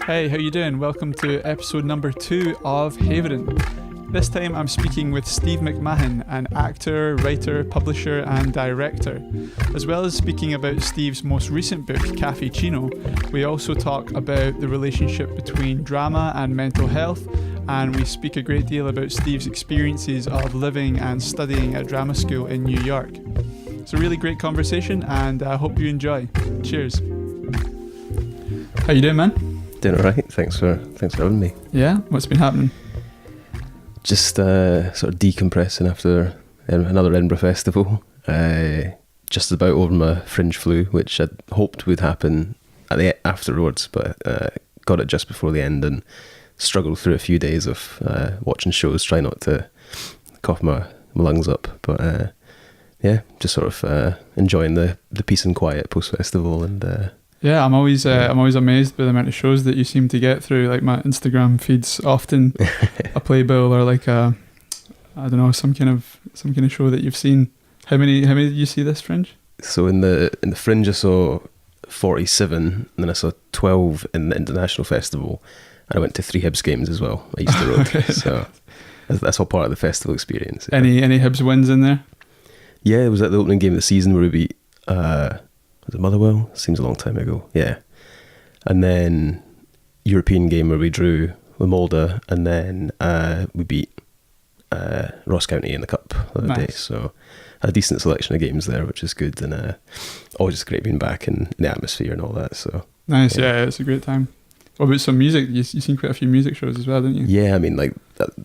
Hey, how you doing? Welcome to episode number 2 of Haverin. This time I'm speaking with Steve McMahon, an actor, writer, publisher and director. As well as speaking about Steve's most recent book, Caffe Cino, we also talk about the relationship between drama and mental health, and we speak a great deal about Steve's experiences of living and studying at drama school in New York. It's a really great conversation and I hope you enjoy. Cheers. How you doing, man? Doing alright, thanks for having me. Yeah, what's been happening? Just sort of decompressing after another Edinburgh festival. Just about over my fringe flu, which I hoped would happen afterwards, but got it just before the end and struggled through a few days of watching shows, trying not to cough my lungs up. But yeah, just sort of enjoying the peace and quiet post festival and. Yeah, I'm always amazed by the amount of shows that you seem to get through. Like my Instagram feeds often a playbill or like I don't know, some kind of show that you've seen. How many did you see this Fringe? So in the Fringe I saw 47, and then I saw 12 in the International Festival, and I went to 3 Hibs games as well at Easter Road. Okay. So that's all part of the festival experience. Yeah. Any Hibs wins in there? Yeah, it was at the opening game of the season where we beat was it Motherwell? Seems a long time ago. Yeah. And then European game where we drew with Molde, and then we beat Ross County in the Cup the other day. So a decent selection of games there, which is good, and always just great being back in the atmosphere and all that. So nice, yeah, it's a great time. What about some music? You've seen quite a few music shows as well, didn't you? Yeah, I mean, like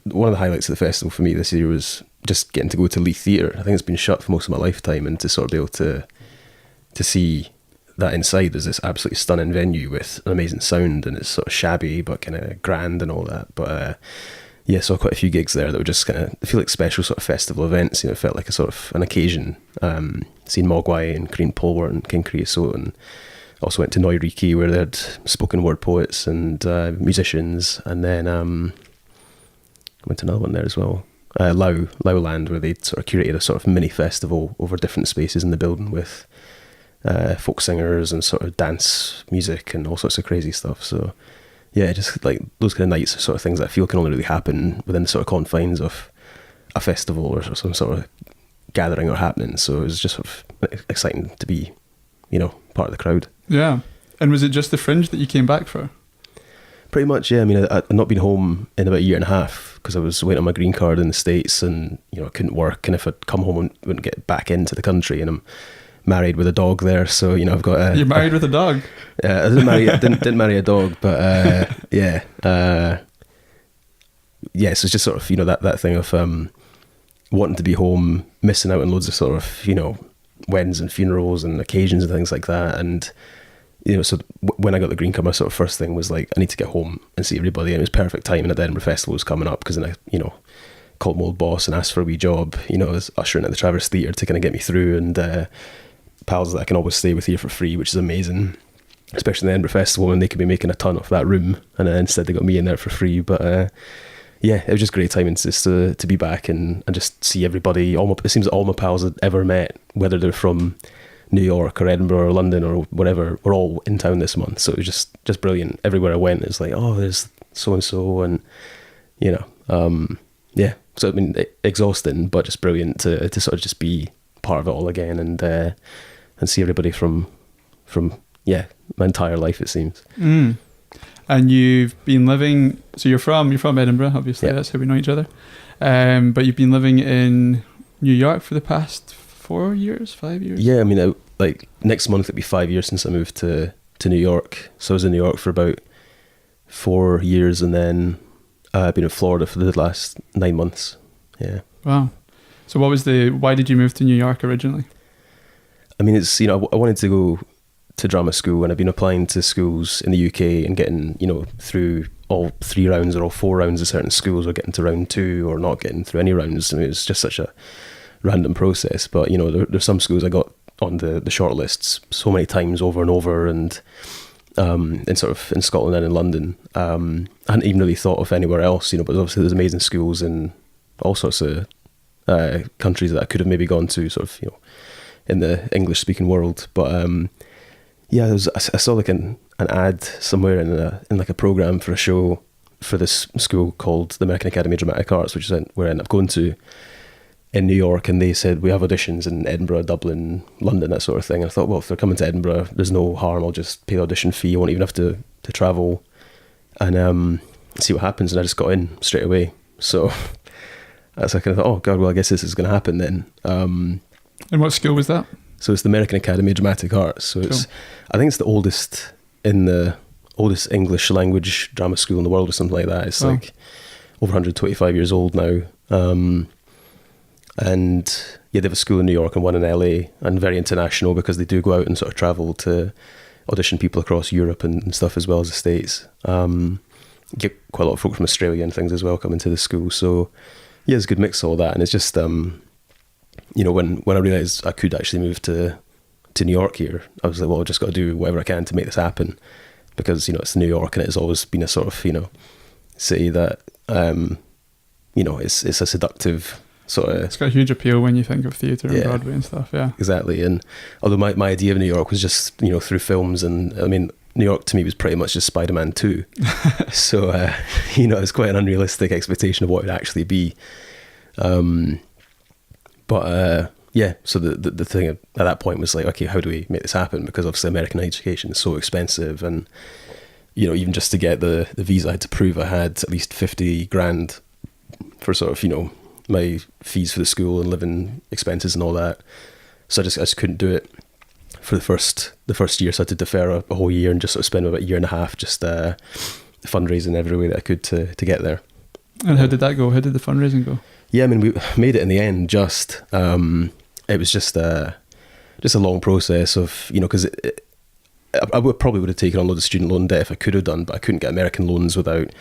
one of the highlights of the festival for me this year was just getting to go to Leith Theatre. I think it's been shut for most of my lifetime, and to sort of be able to see that inside is this absolutely stunning venue with an amazing sound, and it's sort of shabby but kind of grand and all that. But yeah, saw quite a few gigs there that were just kind of feel like special sort of festival events. You know, it felt like a sort of an occasion. Seen Mogwai and Green Polwart and King Creosote, and also went to Noiriki where they had spoken word poets and musicians, and then went to another one there as well. Lauland, where they sort of curated a sort of mini festival over different spaces in the building with folk singers and sort of dance music and all sorts of crazy stuff. So yeah, just like those kind of nights are sort of things that I feel can only really happen within the sort of confines of a festival or some sort of gathering or happening. So it was just sort of exciting to be, you know, part of the crowd. Yeah. And was it just the Fringe that you came back for? Pretty much, yeah. I mean, I'd not been home in about a year and a half because I was waiting on my green card in the States, and you know, I couldn't work, and if I'd come home I wouldn't get back into the country, and I'm married with a dog there, so you know, I've got You're married with a dog? I didn't marry a dog, but yeah, so it's just sort of, you know, that thing of wanting to be home, missing out on loads of sort of, you know, weddings and funerals and occasions and things like that. And you know, so when I got the green card, my sort of first thing was like, I need to get home and see everybody, and it was perfect timing that the Edinburgh Festival was coming up, because then I, you know, called my old boss and asked for a wee job, you know, as ushering at the Traverse Theatre to kind of get me through, and pals that I can always stay with here for free, which is amazing, especially in the Edinburgh Festival when they could be making a ton off that room, and instead they got me in there for free. But yeah, it was just great timing just to be back and just see everybody. It seems that all my pals I'd ever met, whether they're from New York or Edinburgh or London or whatever, were all in town this month. So it was just brilliant. Everywhere I went, it's like, oh, there's so and so, and you know, yeah. So I mean, exhausting, but just brilliant to sort of just be part of it all again, and see everybody from yeah, my entire life, it seems. And you've been living, so you're from Edinburgh, obviously. Yep. That's how we know each other, but you've been living in New York for the past 5 years. Yeah, I mean, like next month it'll be 5 years since I moved to New York. So I was in New York for about 4 years, and then I've been in Florida for the last 9 months. Yeah. Wow. So why did you move to New York originally? I mean, it's, you know, I wanted to go to drama school, and I've been applying to schools in the UK and getting, you know, through all 3 rounds or all 4 rounds of certain schools, or getting to round 2 or not getting through any rounds. I mean, it's just such a random process. But, you know, there's some schools I got on the short lists so many times over and over, and in sort of in Scotland and in London. I hadn't even really thought of anywhere else, you know, but obviously there's amazing schools in all sorts of countries that I could have maybe gone to, sort of, you know, in the English speaking world. But Yeah, I saw like an ad somewhere in like a program for a show for this school called the American Academy of Dramatic Arts, which is where I ended up going to in New York, and they said we have auditions in Edinburgh, Dublin, London, that sort of thing. And I thought, well, if they're coming to Edinburgh, there's no harm. I'll just pay the audition fee. I won't even have to travel, and see what happens. And I just got in straight away. So that's like, I thought, oh God, well, I guess this is going to happen then. And what school was that? So it's the American Academy of Dramatic Arts. So Cool. I think it's the oldest English language drama school in the world or something like that. It's like over 125 years old now. And yeah, they have a school in New York and one in LA, and very international because they do go out and sort of travel to audition people across Europe and stuff, as well as the States. Get quite a lot of folk from Australia and things as well coming to the school. So yeah, it's a good mix of all that. And it's just, you know, when I realised I could actually move to New York here, I was like, well, I've just got to do whatever I can to make this happen, because, you know, it's New York and it has always been a sort of, you know, city that, you know, it's a seductive sort of... It's got a huge appeal when you think of theatre and Broadway and stuff, yeah. Exactly. And although my idea of New York was just, you know, through films, and I mean, New York to me was pretty much just Spider-Man 2. So, you know, it was quite an unrealistic expectation of what it would actually be. But yeah, so the thing at that point was like, okay, how do we make this happen? Because obviously American education is so expensive, and, you know, even just to get the visa, I had to prove I had at least 50 grand for sort of, you know, my fees for the school and living expenses and all that. So I just couldn't do it for the first year. So I had to defer a whole year and just sort of spend about a year and a half just fundraising every way that I could to get there. And how did that go? How did the fundraising go? Yeah, I mean, we made it in the end. Just it was just a long process of, you know, because I probably would have taken on loads of student loan debt if I could have done, but I couldn't get American loans without,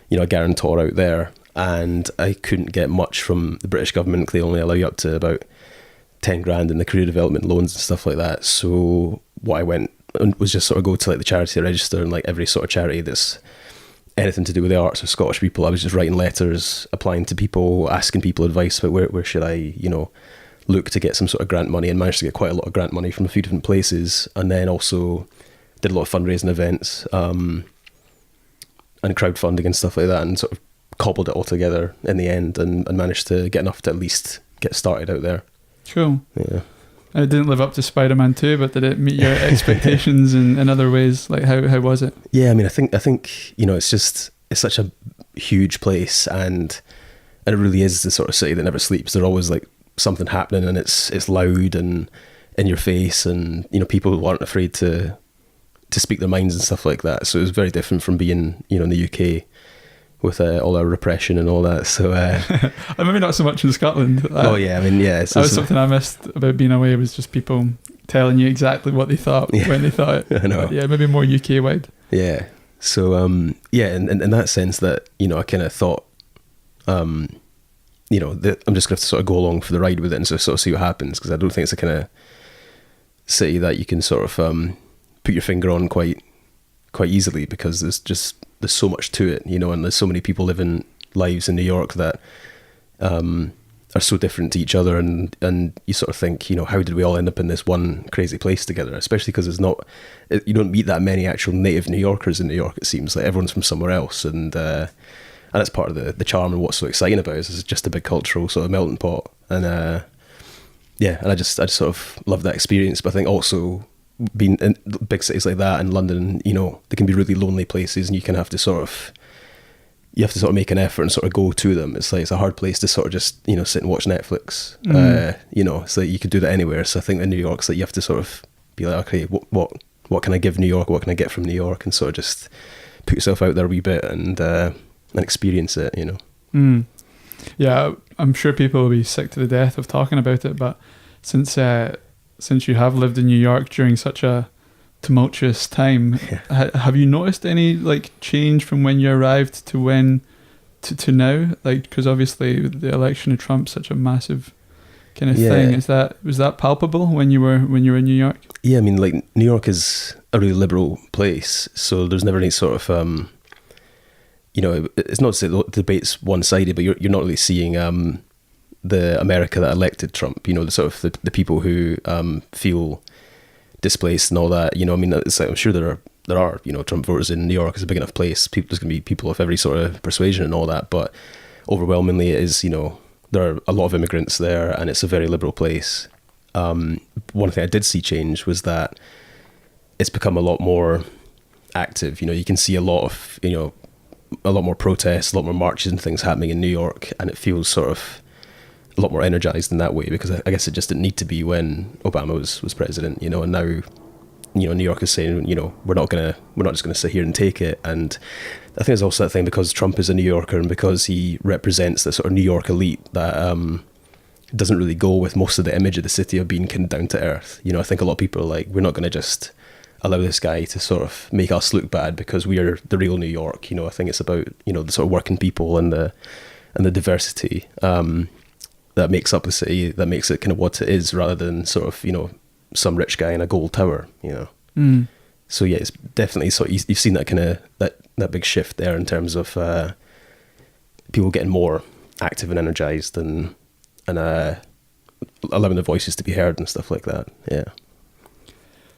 you know, a guarantor out there. And I couldn't get much from the British government, because they only allow you up to about 10 grand in the career development loans and stuff like that. So what I went was just sort of go to like the charity register, and like every sort of charity that's anything to do with the arts or Scottish people, I was just writing letters, applying to people, asking people advice about where should I, you know, look to get some sort of grant money, and managed to get quite a lot of grant money from a few different places. And then also did a lot of fundraising events and crowdfunding and stuff like that, and sort of cobbled it all together in the end, and managed to get enough to at least get started out there. Cool. Yeah. And it didn't live up to Spider-Man 2, but did it meet your expectations in other ways? Like how was it? Yeah, I mean, I think you know, it's such a huge place, and it really is the sort of city that never sleeps. There's always like something happening, and it's loud and in your face, and, you know, people aren't afraid to speak their minds and stuff like that. So it was very different from being, you know, in the UK with all our repression and all that. So maybe not so much in Scotland. Oh yeah, I mean, yeah, that was something I missed about being away, was just people telling you exactly what they thought when they thought it. I know. But yeah, maybe more UK wide. Yeah. So yeah, and in that sense that, you know, I kind of thought, you know, that I'm just going to have to sort of go along for the ride with it and sort of see what happens, because I don't think it's a kind of city that you can sort of put your finger on quite easily, because there's so much to it, you know, and there's so many people living lives in New York that are so different to each other, and you sort of think, you know, how did we all end up in this one crazy place together? Especially because you don't meet that many actual native New Yorkers in New York. It seems like everyone's from somewhere else, and that's part of the charm, and what's so exciting about it is it's just a big cultural sort of melting pot. And yeah, and I just sort of love that experience. But I think also being in big cities like that, and London, you know, they can be really lonely places, and you have to sort of make an effort and sort of go to them. It's like, it's a hard place to sort of just, you know, sit and watch Netflix. You know, it's like you could do that anywhere. So I think in New York, it's like you have to sort of be like, okay, what can I give New York? What can I get from New York? And sort of just put yourself out there a wee bit and experience it, you know. Yeah, I'm sure people will be sick to the death of talking about it, but since you have lived in New York during such a tumultuous time, have you noticed any like change from when you arrived to when to now? Like, because obviously the election of Trump's such a massive kind of thing. Was that palpable when you were in New York? Yeah, I mean, like, New York is a really liberal place, so there's never any sort of you know, it's not to say the debate's one-sided, but you're not really seeing the America that elected Trump, you know, the sort of the people who feel displaced and all that. You know, I mean, it's like, I'm sure there are, you know, Trump voters in New York. It's a big enough place. There's going to be people of every sort of persuasion and all that, but overwhelmingly it is, you know, there are a lot of immigrants there, and it's a very liberal place. One thing I did see change was that it's become a lot more active. You know, you can see a lot more protests, a lot more marches and things happening in New York, and it feels sort of a lot more energized in that way, because I guess it just didn't need to be when Obama was president, you know, and now, you know, New York is saying, you know, we're not just gonna sit here and take it. And I think there's also that thing, because Trump is a New Yorker and because he represents the sort of New York elite that doesn't really go with most of the image of the city of being kind of down to earth. You know, I think a lot of people are like, we're not going to just allow this guy to sort of make us look bad because we are the real New York. You know, I think it's about, you know, the sort of working people and the diversity that makes up the city, that makes it kind of what it is, rather than sort of, you know, some rich guy in a gold tower, you know. So yeah, it's definitely, so you've seen that kind of that big shift there in terms of people getting more active and energized and allowing their voices to be heard and stuff like that. Yeah.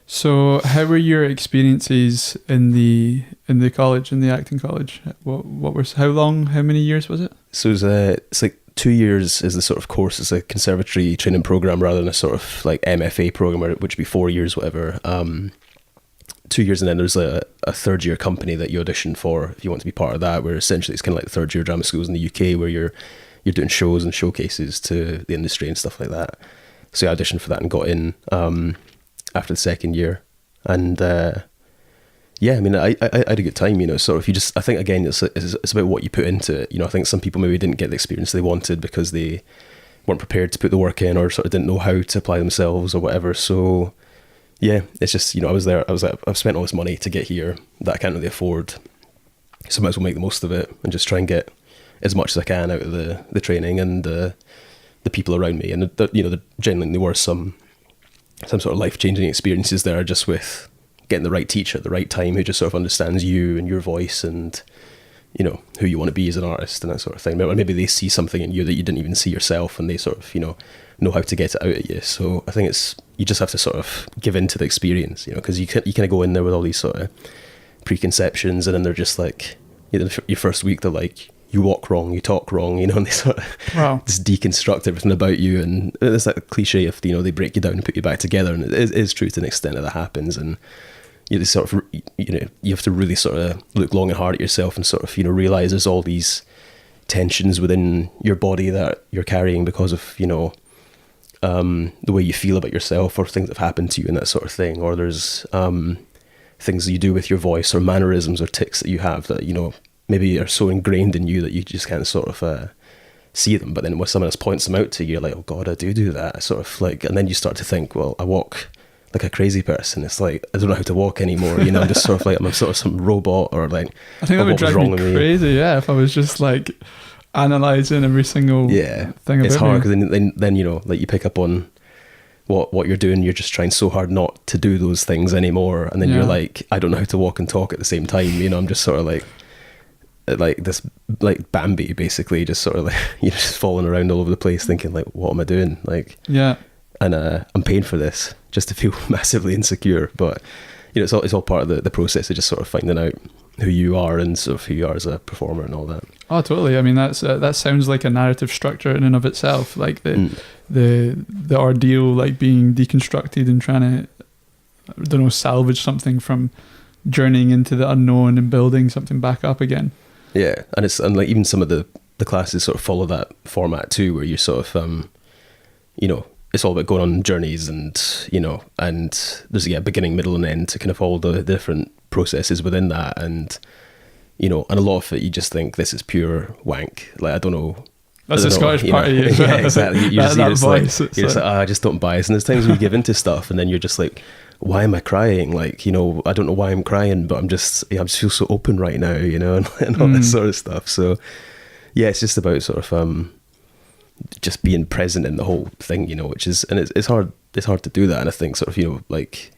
So how were your experiences in the college, in the acting college? How many years was it? So it's like 2 years is the sort of course. It's a conservatory training program rather than a sort of like MFA program, which would be 4 years, whatever. 2 years, and then there's a third year company that you audition for if you want to be part of that, where essentially it's kind of like third year drama schools in the UK, where you're doing shows and showcases to the industry and stuff like that. So I auditioned for that and got in after the second year. And yeah, I mean, I had a good time, you know. So if you just, I think again, it's about what you put into it. You know, I think some people maybe didn't get the experience they wanted because they weren't prepared to put the work in, or sort of didn't know how to apply themselves or whatever. So yeah, it's just, you know, I've spent all this money to get here that I can't really afford. So I might as well make the most of it and just try and get as much as I can out of the training and the people around me. And you know, there genuinely were some sort of life-changing experiences there, just with getting the right teacher at the right time who just sort of understands you and your voice and, you know, who you want to be as an artist and that sort of thing. Or maybe they see something in you that you didn't even see yourself, and they sort of, you know how to get it out of you. So I think you just have to sort of give in to the experience, you know, because you kind of go in there with all these sort of preconceptions, and then they're just like, you know, your first week they're like, you walk wrong, you talk wrong, you know, and they sort of just deconstruct everything about you. And it's that cliche of, you know, they break you down and put you back together, and it is true to an extent that happens. And you sort of, you know, you have to really sort of look long and hard at yourself and sort of, you know, realize there's all these tensions within your body that you're carrying because of, you know, the way you feel about yourself, or things that have happened to you and that sort of thing. Or there's things that you do with your voice, or mannerisms or tics that you have that, you know, maybe are so ingrained in you that you just can't sort of see them. But then when someone else points them out to you, you're like, oh God, I do that. Sort of like, and then you start to think, well, I walk like a crazy person. It's like, I don't know how to walk anymore, you know. I'm just sort of like, I'm sort of some robot, or like, I think that would drive me crazy, yeah, if I was just like analysing every single thing about it's hard, because then you know, like, you pick up on what you're doing. You're just trying so hard not to do those things anymore, and then you're like, I don't know how to walk and talk at the same time, you know. I'm just sort of like this, like Bambi, basically, just sort of like, you're just falling around all over the place thinking like, what am I doing? Like, yeah. And I'm paying for this just to feel massively insecure. But, you know, it's all part of the process of just sort of finding out who you are and sort of who you are as a performer and all that. Oh, totally. I mean, that sounds like a narrative structure in and of itself, like the ordeal, like being deconstructed and trying to, I don't know, salvage something from journeying into the unknown and building something back up again. Yeah, and like even some of the classes sort of follow that format too, where you sort of you know, it's all about going on journeys, and, you know, and there's a beginning, middle and end to kind of all the different processes within that. And, you know, and a lot of it you just think this is pure wank. Like, I don't know. That's the Scottish part of you. Yeah, exactly. You're just like, I just don't buy it. And there's times when you give into stuff and then you're just like, why am I crying? Like, you know, I don't know why I'm crying, but I just feel so open right now, you know, and all that sort of stuff. So yeah, it's just about sort of just being present in the whole thing, you know, which is, and it's hard to do that. And I think sort of, you know, like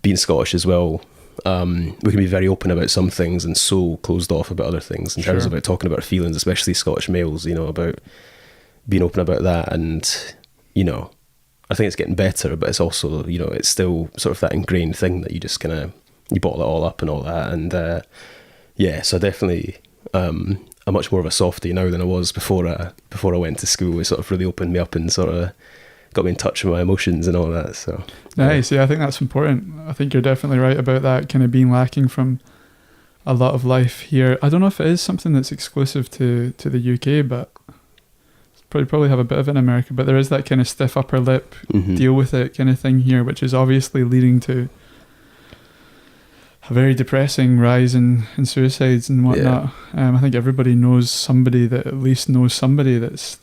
being Scottish as well, we can be very open about some things and so closed off about other things in terms of about talking about our feelings, especially Scottish males, you know, about being open about that. And, you know, I think it's getting better, but it's also, you know, it's still sort of that ingrained thing that you just kind of, you bottle it all up and all that. And yeah, so definitely I'm much more of a softie now than I was before I went to school. It sort of really opened me up and sort of got me in touch with my emotions and all that. So nice. Yeah, I think that's important. I think you're definitely right about that kind of being lacking from a lot of life here. I don't know if it is something that's exclusive to the UK, but probably have a bit of it in America, but there is that kind of stiff upper lip, deal with it kind of thing here, which is obviously leading to a very depressing rise in suicides and whatnot. I think everybody knows somebody that at least knows somebody that's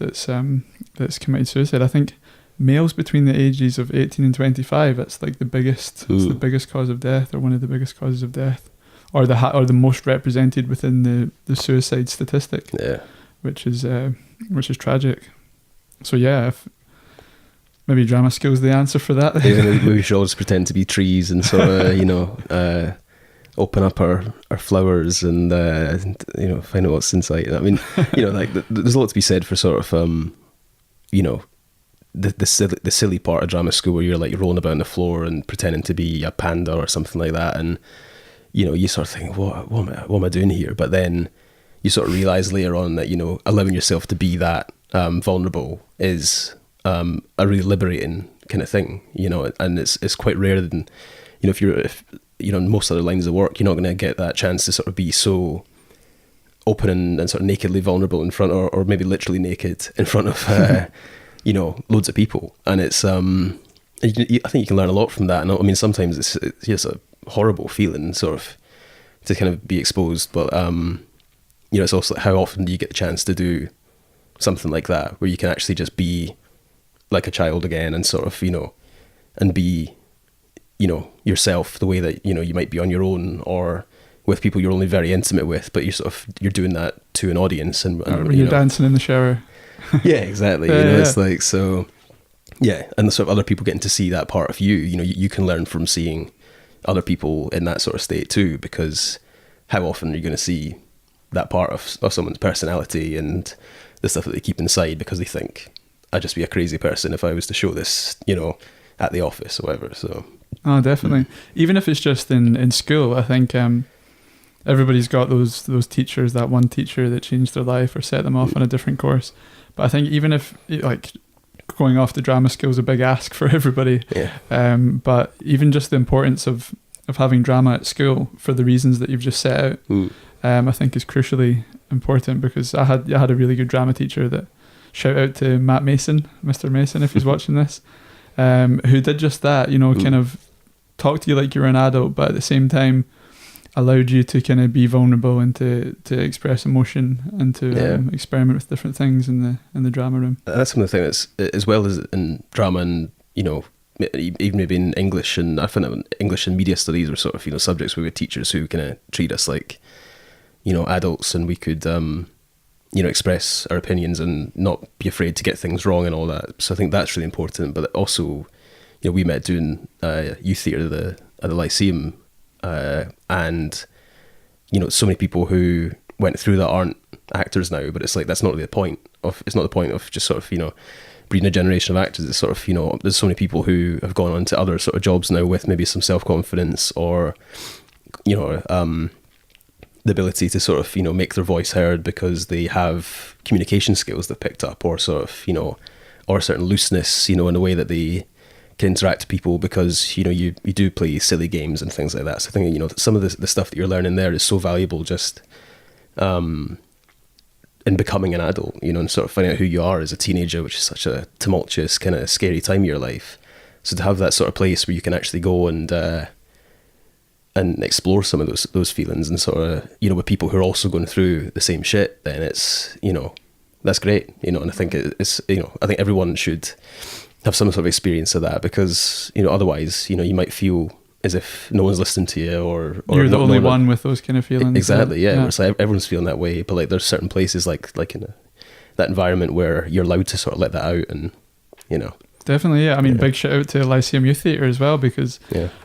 committed suicide. I think males between the ages of 18 and 25, it's like the biggest cause of death, or one of the biggest causes of death, or the most represented within the suicide statistic. Yeah, which is tragic. So yeah, if maybe drama school's the answer for that. Maybe we should all just pretend to be trees and sort of, you know, open up our flowers and you know, find out what's inside. I mean, you know, like there's a lot to be said for sort of you know, the silly part of drama school where you're like rolling about on the floor and pretending to be a panda or something like that, and you know, you sort of think, what am I doing here? But then you sort of realize later on that, you know, allowing yourself to be that vulnerable is a really liberating kind of thing, you know, and it's quite rare. Than, you know, if you know, in most other lines of work, you're not going to get that chance to sort of be so open and sort of nakedly vulnerable in front, or maybe literally naked in front of you know, loads of people. And it's I think you can learn a lot from that. And I mean, sometimes it's just a horrible feeling sort of to kind of be exposed, but you know, it's also how often do you get the chance to do something like that, where you can actually just be like a child again and sort of, you know, and be, you know, yourself the way that, you know, you might be on your own or with people you're only very intimate with, but you're doing that to an audience. And when you're dancing in the shower. Yeah, exactly. You know, it's like, so yeah, and the sort of other people getting to see that part of you, you know, you can learn from seeing other people in that sort of state too, because how often are you going to see that part of someone's personality and the stuff that they keep inside because they think, I'd just be a crazy person if I was to show this, you know, at the office or whatever. So oh, definitely. Even if it's just in school, I think everybody's got those teachers, that one teacher that changed their life or set them off on a different course. But I think even if, like, going off the drama school is a big ask for everybody, but even just the importance of having drama at school for the reasons that you've just set out, I think is crucially important, because I had a really good drama teacher that, shout out to Matt Mason, Mr. Mason, if he's watching this, who did just that, you know, kind of talk to you like you were an adult, but at the same time allowed you to kind of be vulnerable and to express emotion and to experiment with different things in the drama room. That's one of the things that's, as well as in drama and, you know, even maybe in English, and I found that English and media studies were sort of, you know, subjects where we had teachers who kind of treat us like, you know, adults, and we could you know, express our opinions and not be afraid to get things wrong and all that. So I think that's really important. But also, you know, we met doing youth theatre at the Lyceum, and, you know, so many people who went through that aren't actors now, but it's like, that's not really the point of, it's not the point of just sort of, you know, breeding a generation of actors. It's sort of, you know, there's so many people who have gone on to other sort of jobs now with maybe some self-confidence or, you know, the ability to sort of, you know, make their voice heard because they have communication skills they've picked up, or sort of, you know, or a certain looseness, you know, in the way that they can interact with people, because, you know, you do play silly games and things like that. So I think, you know, some of the stuff that you're learning there is so valuable just in becoming an adult, you know, and sort of finding out who you are as a teenager, which is such a tumultuous, kind of scary time of your life. So to have that sort of place where you can actually go and explore some of those feelings and sort of, you know, with people who are also going through the same shit, then it's, you know, that's great, you know. And I think it's, you know, I think everyone should have some sort of experience of that, because, you know, otherwise, you know, you might feel as if no one's listening to you, or you're the only one with those kind of feelings. Exactly, yeah. It's like everyone's feeling that way, but like there's certain places like in that environment where you're allowed to sort of let that out, and, you know. Definitely, yeah. I mean, big shout out to Lyceum Youth Theatre as well, because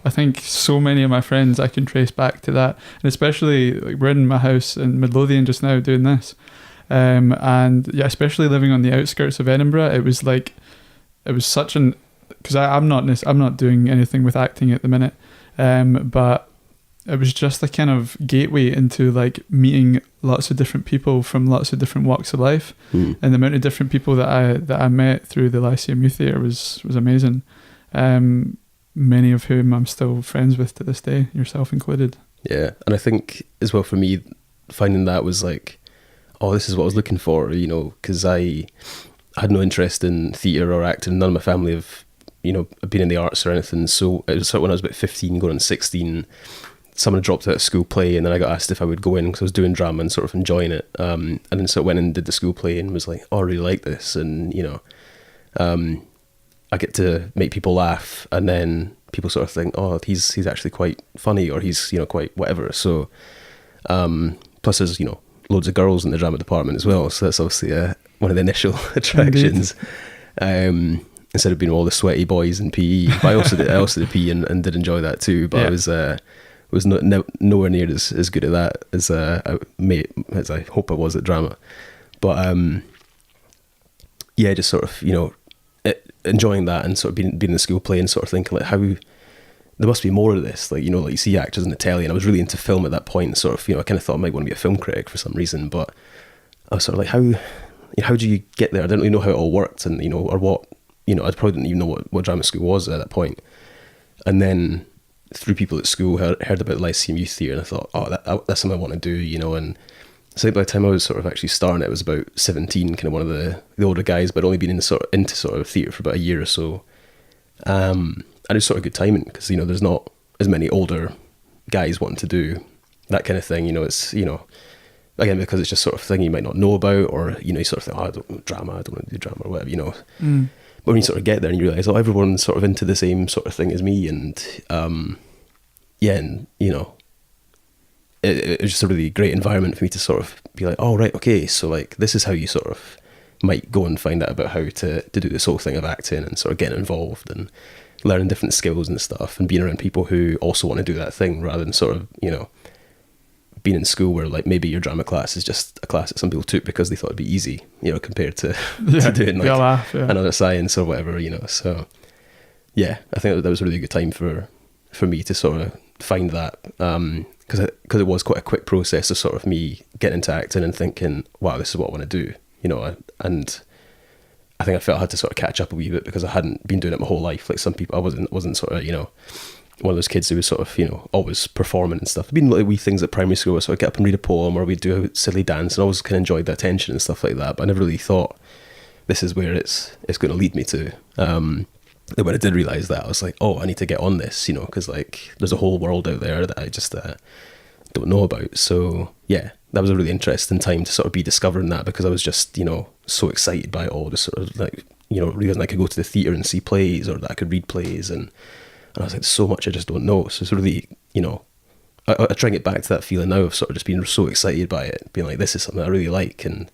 I think so many of my friends I can trace back to that, and especially, like, we're in my house in Midlothian just now doing this, and yeah, especially living on the outskirts of Edinburgh, it was such an because I'm not doing anything with acting at the minute, but it was just a kind of gateway into like meeting lots of different people from lots of different walks of life, and the amount of different people that I met through the Lyceum Youth Theatre was amazing. Many of whom I'm still friends with to this day, yourself included. Yeah, and I think as well for me, finding that was like, oh, this is what I was looking for, you know, because I had no interest in theatre or acting. None of my family have, you know, been in the arts or anything. So it was sort of when I was about 15, going on 16, someone had dropped out a school play, and then I got asked if I would go in because I was doing drama and sort of enjoying it. And then sort of went and did the school play and was like, oh, I really like this. And, you know, I get to make people laugh, and then people sort of think, oh, he's actually quite funny, or he's, you know, quite whatever. So, plus there's, you know, loads of girls in the drama department as well. So that's obviously one of the initial attractions. Instead of being all the sweaty boys in PE, but I also did PE and did enjoy that too. But I was nowhere near as good at that as I hope I was at drama. But yeah, just sort of, you know, enjoying that and sort of being in the school play and sort of thinking like, how there must be more of this, like, you know, like you see actors in the telly, and I was really into film at that point, and sort of, you know, I kind of thought I might want to be a film critic for some reason, but I was sort of like, how do you get there? I didn't really know how it all worked, and, you know, or what, you know, I probably didn't even know what drama school was at that point. And then through people at school, heard about Lyceum Youth Theatre, and I thought, oh, that's something I want to do, you know. And so by the time I was sort of actually starting it, was about 17, kind of one of the older guys, but I'd only been into sort of theatre for about a year or so. And it was sort of good timing, because, you know, there's not as many older guys wanting to do that kind of thing, you know. It's, you know, again, because it's just sort of thing you might not know about, or, you know, you sort of think, oh, I don't want to do drama or whatever, you know. But when you sort of get there and you realise, oh, everyone's sort of into the same sort of thing as me, and yeah, and, you know, it was just a really great environment for me to sort of be like, oh, right, okay, so like this is how you sort of might go and find out about how to do this whole thing of acting, and sort of getting involved and learning different skills and stuff, and being around people who also want to do that thing, rather than sort of, you know, being in school where like maybe your drama class is just a class that some people took because they thought it'd be easy, you know, compared to, to doing like another science or whatever, you know. So yeah, I think that was a really good time for me to sort of find that, because it was quite a quick process of sort of me getting into acting and thinking, wow, this is what I want to do, you know. And I think I felt I had to sort of catch up a wee bit, because I hadn't been doing it my whole life. Like some people, I wasn't sort of, you know, one of those kids who was sort of, you know, always performing and stuff. There'd been like wee things at primary school where sort of get up and read a poem, or we'd do a silly dance, and I always kind of enjoyed the attention and stuff like that. But I never really thought this is where it's going to lead me to. And when I did realise that, I was like, oh, I need to get on this, you know, because like there's a whole world out there that I just don't know about. So yeah, that was a really interesting time to sort of be discovering that, because I was just, you know, so excited by it all, just sort of like, you know, realising I could go to the theatre and see plays, or that I could read plays, and I was like, so much I just don't know. So it's really, you know, I try and get back to that feeling now of sort of just being so excited by it, being like, this is something I really like, and,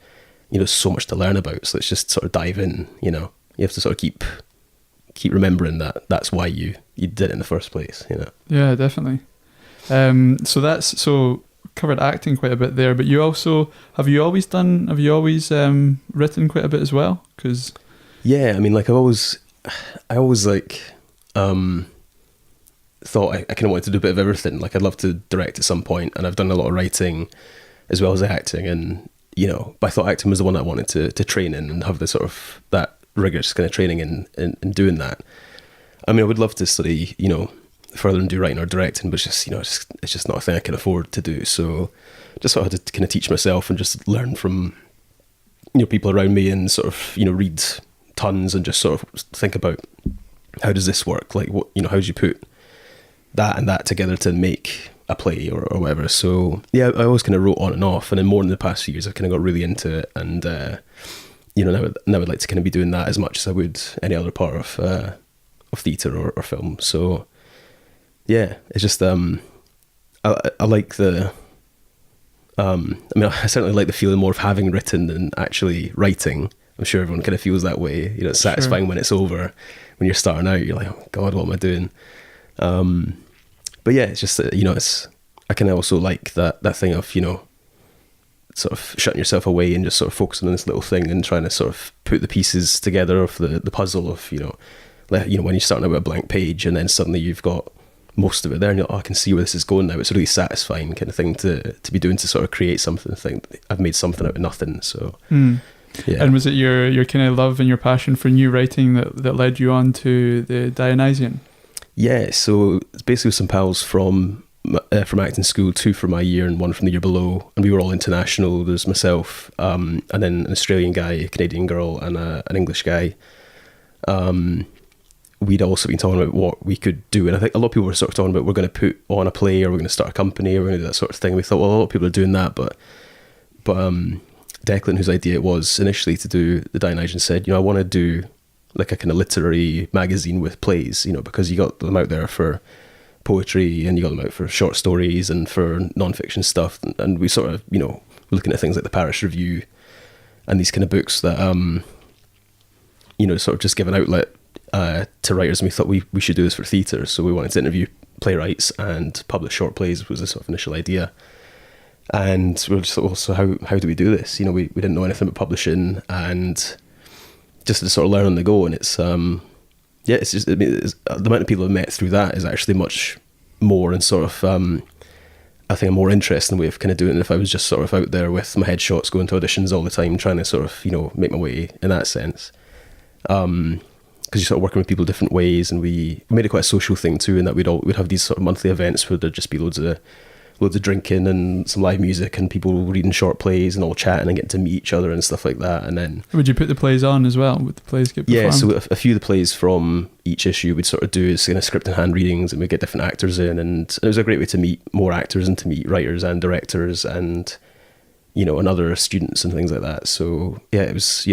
you know, so much to learn about, so let's just sort of dive in, you know. You have to sort of keep remembering that that's why you did it in the first place, you know. Yeah, definitely. So covered acting quite a bit there, but you also have you always written quite a bit as well? Because yeah, I mean, like I always like thought I kind of wanted to do a bit of everything. Like I'd love to direct at some point, and I've done a lot of writing as well as acting, and, you know, but I thought acting was the one I wanted to train in and have the sort of that rigorous kind of training in doing that. I mean, I would love to study, you know, further and do writing or directing, but it's just, you know, it's just not a thing I can afford to do. So just sort of had to kind of teach myself and just learn from, you know, people around me, and sort of, you know, read tons and just sort of think about, how does this work? Like, what, you know, how do you put that and that together to make a play or whatever? So yeah, I always kind of wrote on and off, and then more in the past few years I've kind of got really into it, and you know, now I'd like to kind of be doing that as much as I would any other part of theatre or film. So yeah, it's just I like the I mean, I certainly like the feeling more of having written than actually writing. I'm sure everyone kind of feels that way, you know. It's satisfying when it's over. When you're starting out, you're like, oh God, what am I doing? But yeah, it's just, you know, I can also like that thing of, you know, sort of shutting yourself away and just sort of focusing on this little thing and trying to sort of put the pieces together of the puzzle of, you know, like, when you're starting out with a blank page and then suddenly you've got most of it there and you're like, oh, I can see where this is going now. It's a really satisfying kind of thing to be doing, to sort of create something. Think I've made something out of nothing. So yeah. And was it your kind of love and your passion for new writing that led you on to the Dionysian? Yeah, so it's basically some pals from acting school, 2 from my year and 1 from the year below, and we were all international. There's myself, and then an Australian guy, a Canadian girl, and an English guy. We'd also been talking about what we could do, and I think a lot of people were sort of talking about, we're going to put on a play, or we're going to start a company, or we're going to do that sort of thing. We thought, well, a lot of people are doing that, but Declan, whose idea it was initially to do the Dionysian, said, I want to do like a kind of literary magazine with plays, because you got them out there for poetry and you got them out for short stories and for non-fiction stuff, and we sort of looking at things like the Parish Review and these kind of books that sort of just give an outlet to writers, and we thought we should do this for theatre. So we wanted to interview playwrights and publish short plays, was the sort of initial idea. And we were just also, how do we do this? We didn't know anything about publishing, and just to sort of learn on the go. And it's it's just, the amount of people I've met through that is actually much more, and sort of I think a more interesting way of kind of doing it if I was just sort of out there with my headshots, going to auditions all the time, trying to sort of make my way in that sense. Because you're sort of working with people different ways, and we made it quite a social thing too, in that we'd have these sort of monthly events where there'd just be loads of drinking and some live music and people reading short plays and all chatting and getting to meet each other and stuff like that. And then would you put the plays on as well? Would the plays get performed? Yeah, so a few of the plays from each issue we'd sort of do is kind of script and hand readings, and we'd get different actors in, and it was a great way to meet more actors and to meet writers and directors and and other students and things like that. So yeah, it was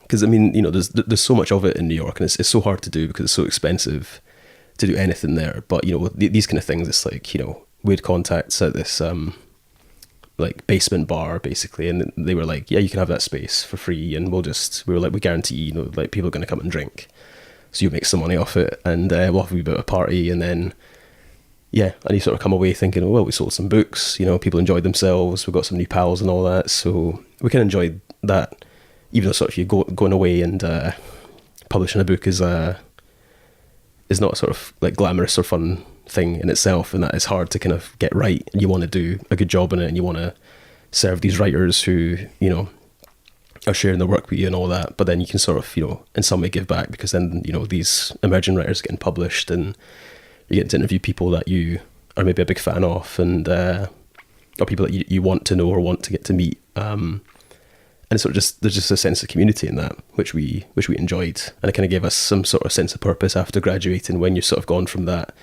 because there's so much of it in New York, and it's so hard to do because it's so expensive to do anything there. But these kind of things, it's like we had contacts at this like basement bar basically, and they were like, yeah, you can have that space for free, and we guarantee like people are going to come and drink, so you make some money off it, and we'll have a bit of a party. And then and you sort of come away thinking, oh, well, we sold some books, people enjoyed themselves, we got some new pals and all that, so we kind of enjoyed that. Even though sort of you going away and publishing a book is not a sort of like glamorous or fun thing in itself, and that is hard to kind of get right, and you want to do a good job in it, and you want to serve these writers who are sharing their work with you and all that, but then you can sort of in some way give back, because then these emerging writers are getting published, and you're getting to interview people that you are maybe a big fan of, and or people that you want to know or want to get to meet, and it's sort of there's just a sense of community in that, which we enjoyed, and it kind of gave us some sort of sense of purpose after graduating, when you've sort of gone from that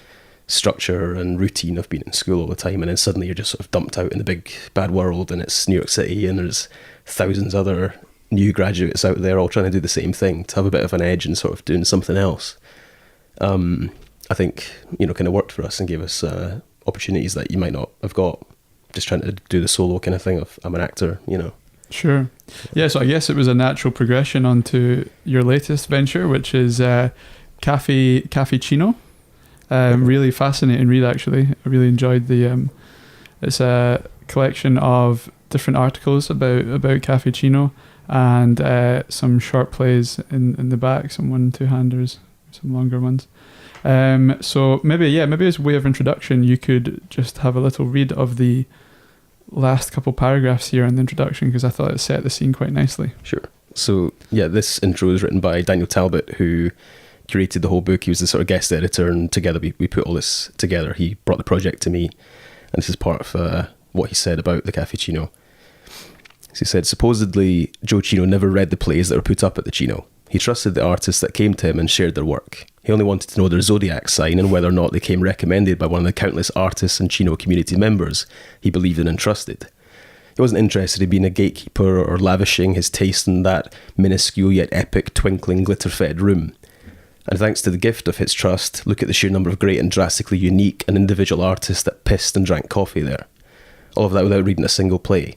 structure and routine of being in school all the time, and then suddenly you're just sort of dumped out in the big bad world, and it's New York City, and there's thousands other new graduates out there all trying to do the same thing, to have a bit of an edge and sort of doing something else. I think kind of worked for us and gave us opportunities that you might not have got just trying to do the solo kind of thing of I'm an actor. Sure. Yeah, so I guess it was a natural progression onto your latest venture, which is Caffe Cino. Really fascinating read, actually. I really enjoyed it's a collection of different articles about Caffe Cino, and some short plays in the back, some 1-2-handers, some longer ones. So maybe as a way of introduction, you could just have a little read of the last couple paragraphs here in the introduction, because I thought it set the scene quite nicely. Sure. So yeah, this intro is written by Daniel Talbot, who curated the whole book. He was the sort of guest editor, and together we put all this together. He brought the project to me, and this is part of what he said about the Caffe Cino. So he said, supposedly Joe Cino never read the plays that were put up at the Cino. He trusted the artists that came to him and shared their work. He only wanted to know their zodiac sign and whether or not they came recommended by one of the countless artists and Cino community members he believed in and trusted. He wasn't interested in being a gatekeeper or lavishing his taste in that minuscule yet epic, twinkling, glitter-fed room. And thanks to the gift of his trust, look at the sheer number of great and drastically unique and individual artists that pissed and drank coffee there. All of that without reading a single play.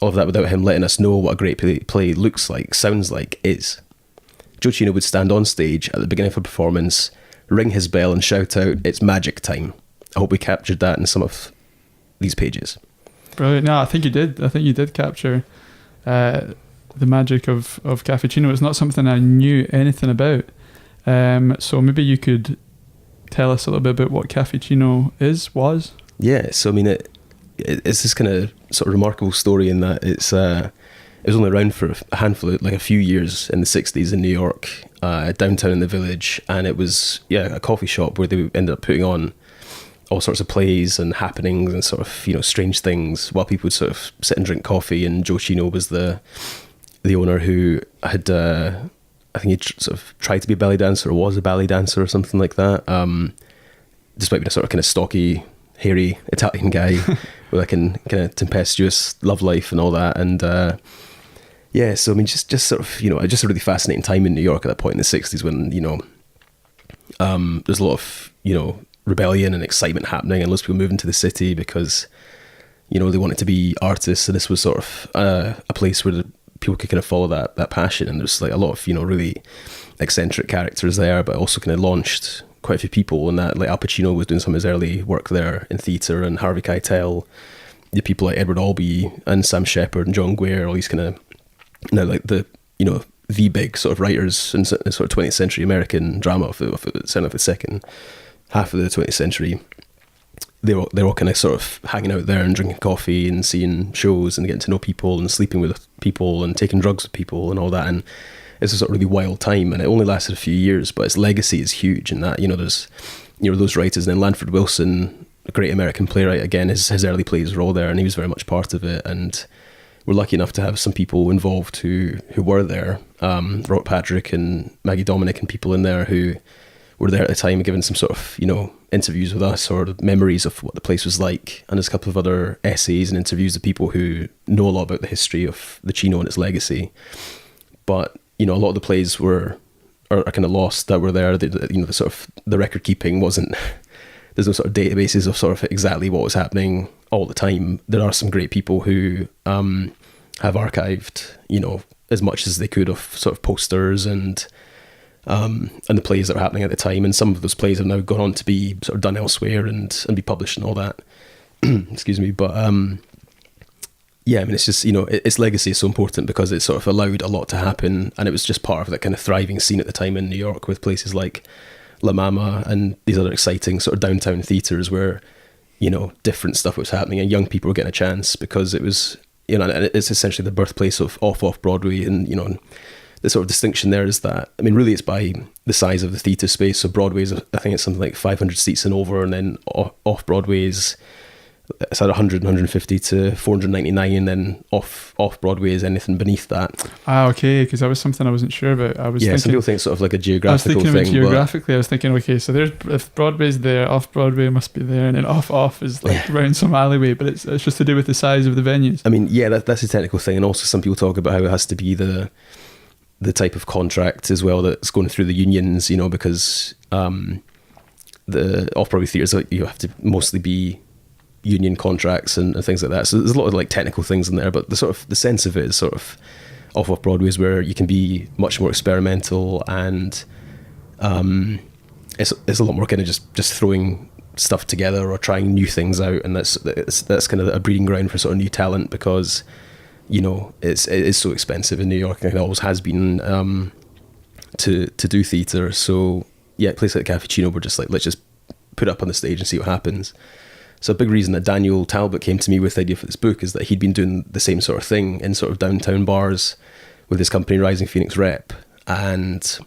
All of that without him letting us know what a great play looks like, sounds like, is. Joe Cino would stand on stage at the beginning of a performance, ring his bell and shout out, "It's magic time." I hope we captured that in some of these pages. Brilliant. No, I think you did. I think you did capture the magic of Caffe Cino. It's not something I knew anything about. So maybe you could tell us a little bit about what Caffe Cino was. Yeah, so I mean, it's this kind of sort of remarkable story in that it was only around for a handful of, like a few years in the 60s in New York, downtown in the Village, and it was a coffee shop where they ended up putting on all sorts of plays and happenings and sort of strange things while people would sort of sit and drink coffee. And Joe Cino was the owner who had I think he sort of tried to be a belly dancer or was a ballet dancer or something like that, despite being a sort of kind of stocky, hairy Italian guy with a kind of tempestuous love life and all that. And so I mean, just sort of just a really fascinating time in New York at that point in the 60s when there's a lot of rebellion and excitement happening, and lots of people moving to the city because they wanted to be artists, and this was sort of a place where people could kind of follow that passion. And there's like a lot of really eccentric characters there, but also kind of launched quite a few people. And that, like, Al Pacino was doing some of his early work there in theatre, and Harvey Keitel, the people like Edward Albee and Sam Shepard and John Guare, all these kind of like the big sort of writers in sort of 20th century American drama of the second half of the 20th century. They're all kind of sort of hanging out there and drinking coffee and seeing shows and getting to know people and sleeping with people and taking drugs with people and all that. And it's a sort of really wild time, and it only lasted a few years, but its legacy is huge in that, there's, those writers. And then Lanford Wilson, a great American playwright, again, his early plays were all there, and he was very much part of it. And we're lucky enough to have some people involved who were there, Robert Patrick and Maggie Dominic and people in there who were there at the time, giving some sort of, interviews with us or memories of what the place was like. And there's a couple of other essays and interviews of people who know a lot about the history of the Cino and its legacy. But, a lot of the plays are kind of lost that were there. The sort of, the record keeping wasn't, there's no sort of databases of sort of exactly what was happening all the time. There are some great people who have archived, as much as they could of sort of posters and the plays that were happening at the time. And some of those plays have now gone on to be sort of done elsewhere and be published and all that. Excuse me. But I mean, it's just, its legacy is so important because it sort of allowed a lot to happen, and it was just part of that kind of thriving scene at the time in New York with places like La Mama and these other exciting sort of downtown theatres where, different stuff was happening and young people were getting a chance because it was, and it's essentially the birthplace of off Broadway. And, the sort of distinction there is that, I mean, really it's by the size of the theatre space. So Broadway's, I think it's something like 500 seats and over, and then off Broadway's, it's at 100, 150 to 499, and then off Broadway is anything beneath that. Okay, because that was something I wasn't sure about. I was thinking, some people think sort of like a geographical thing. I was thinking geographically. I was thinking, okay, so if Broadway's there, off Broadway must be there, and then off is like around some alleyway, but it's just to do with the size of the venues. I mean, that's a technical thing, and also some people talk about how it has to be the type of contract as well that's going through the unions, because the off-Broadway theatres, you have to mostly be union contracts and things like that. So there's a lot of like technical things in there, but the sort of the sense of it is sort of off Broadway is where you can be much more experimental, and it's a lot more kind of just throwing stuff together or trying new things out, and that's kind of a breeding ground for sort of new talent because it is so expensive in New York, and it always has been to do theatre. So a place like Caffe Cino, we're just like, let's just put it up on the stage and see what happens. So a big reason that Daniel Talbot came to me with the idea for this book is that he'd been doing the same sort of thing in sort of downtown bars with his company Rising Phoenix Rep. And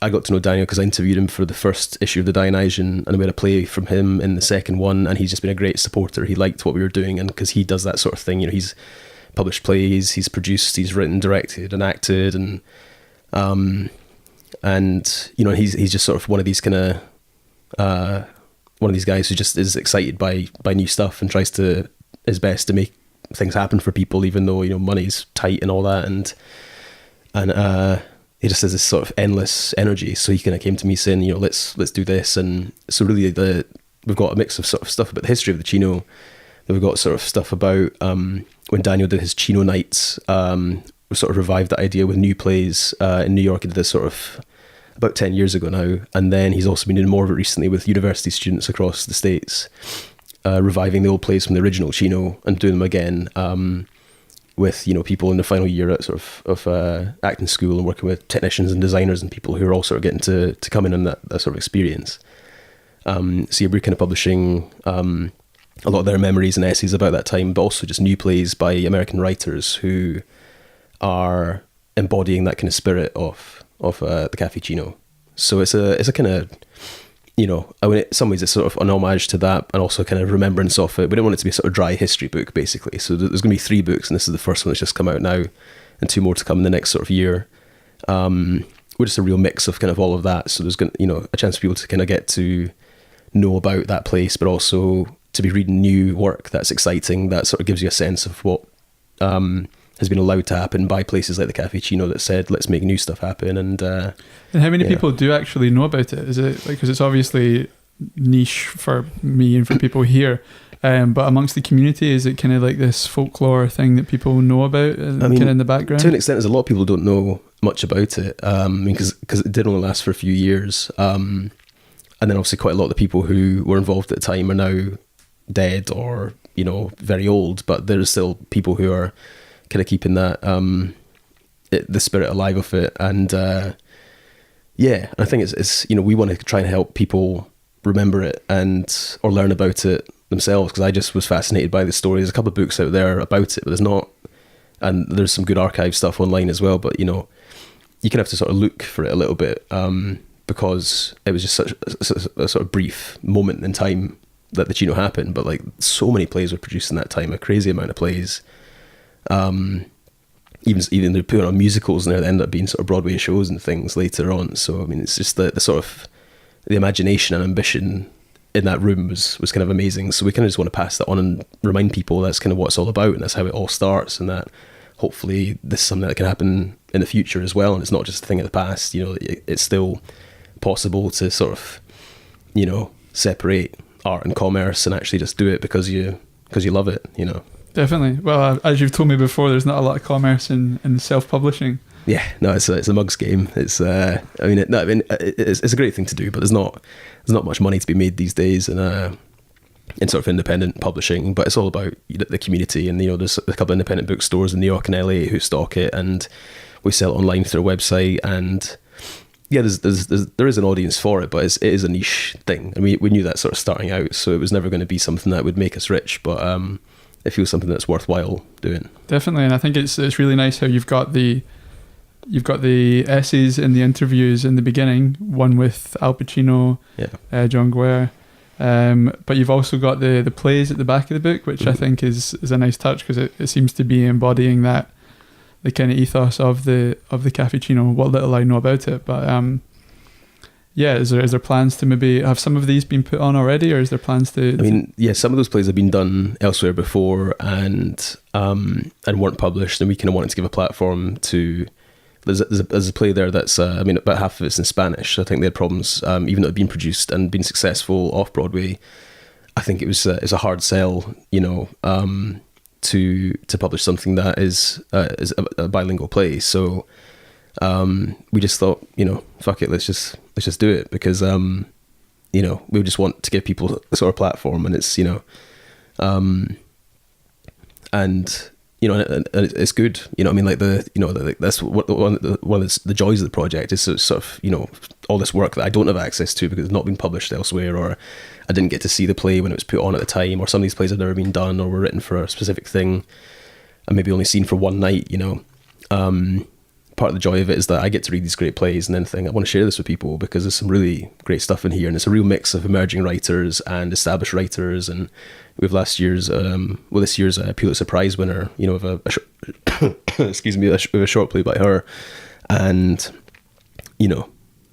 I got to know Daniel because I interviewed him for the first issue of the Dionysian, and I made a play from him in the second one, and he's just been a great supporter. He liked what we were doing, and because he does that sort of thing, he's published plays, he's produced, he's written, directed and acted, and he's just sort of one of these kind of one of these guys who just is excited by new stuff and tries to his best to make things happen for people, even though money's tight and all that, and he just has this sort of endless energy. So he kind of came to me saying, let's do this. And so really we've got a mix of sort of stuff about the history of the Cino. We've got sort of stuff about when Daniel did his Cino nights. We sort of revived that idea with new plays in New York. He did this sort of about 10 years ago now, and then he's also been doing more of it recently with university students across the States, reviving the old plays from the original Cino and doing them again with, you know, people in the final year at sort of acting school, and working with technicians and designers and people who are all sort of getting to come in on that sort of experience. So yeah, we're kind of publishing a lot of their memories and essays about that time, but also just new plays by American writers who are embodying that kind of spirit of the Caffe Cino. So it's a kind of, you know, I mean, in some ways it's sort of an homage to that, and also kind of remembrance of it. We didn't want it to be a sort of dry history book, basically. So there's going to be 3 books, and this is the first one that's just come out now, and 2 more to come in the next sort of year. We're just a real mix of kind of all of that. So there's going to, you know, a chance for people to kind of get to know about that place, but also to be reading new work that's exciting, that sort of gives you a sense of what has been allowed to happen by places like the Caffe Cino that said, let's make new stuff happen. And how many people do actually know about it? Is it like, because it's obviously niche for me and for people here, but amongst the community, is it kind of like this folklore thing that people know about, kind of in the background? To an extent, there's a lot of people who don't know much about it, because it did only last for a few years. And then obviously quite a lot of the people who were involved at the time are now dead or, you know, very old, but there's still people who are kind of keeping that the spirit alive of it. And yeah, I think it's you know, we want to try and help people remember it or learn about it themselves, because I just was fascinated by the story. There's a couple of books out there about it, but there's some good archive stuff online as well, but you know, you can have to sort of look for it a little bit, because it was just such a sort of brief moment in time that the Cino happened, but like so many plays were produced in that time, a crazy amount of plays. Even they put on musicals, and they end up being sort of Broadway shows and things later on. So I mean, it's just the sort of the imagination and ambition in that room was kind of amazing. So we kind of just want to pass that on and remind people that's kind of what it's all about, and that's how it all starts, and that hopefully this is something that can happen in the future as well, and it's not just a thing of the past. You know, it's still possible to sort of, you know, separate art and commerce and actually just do it because you love it, you know. Definitely. Well, as you've told me before, there's not a lot of commerce in self-publishing. Yeah, no, it's a mug's game. It's it's a great thing to do, but there's not much money to be made these days in sort of independent publishing. But it's all about the community, and you know, there's a couple of independent bookstores in New York and LA who stock it, and we sell it online through our website. And yeah, there is an audience for it, but it is a niche thing, and we knew that sort of starting out, so it was never going to be something that would make us rich, but it feels something that's worthwhile doing. Definitely, and I think it's really nice how you've got the essays and the interviews in the beginning, one with Al Pacino, John Guare, but you've also got the plays at the back of the book, which I think is a nice touch, because it seems to be embodying that, the kind of ethos of the Caffe Cino, what little I know about it. But yeah, is there plans to maybe have some of these been put on already, or is there plans to? I mean, yeah, some of those plays have been done elsewhere before and weren't published, and we kind of wanted to give a platform to. There's a play there that's about half of it's in Spanish. I think they had problems, even though it had been produced and been successful off Broadway. I think it's a hard sell, you know, to publish something that is a bilingual play. So we just thought, you know, fuck it, let's just do it, because you know, we just want to give people a sort of platform, and it's, you know, and you know, and it's good, you know. I mean, like that's one of the joys of the project is sort of, you know, all this work that I don't have access to because it's not been published elsewhere, or I didn't get to see the play when it was put on at the time, or some of these plays have never been done or were written for a specific thing and maybe only seen for one night, you know. Part of the joy of it is that I get to read these great plays and then think, I want to share this with people, because there's some really great stuff in here, and it's a real mix of emerging writers and established writers. And we have this year's Pulitzer Prize winner, you know, of a short play by her, and you know,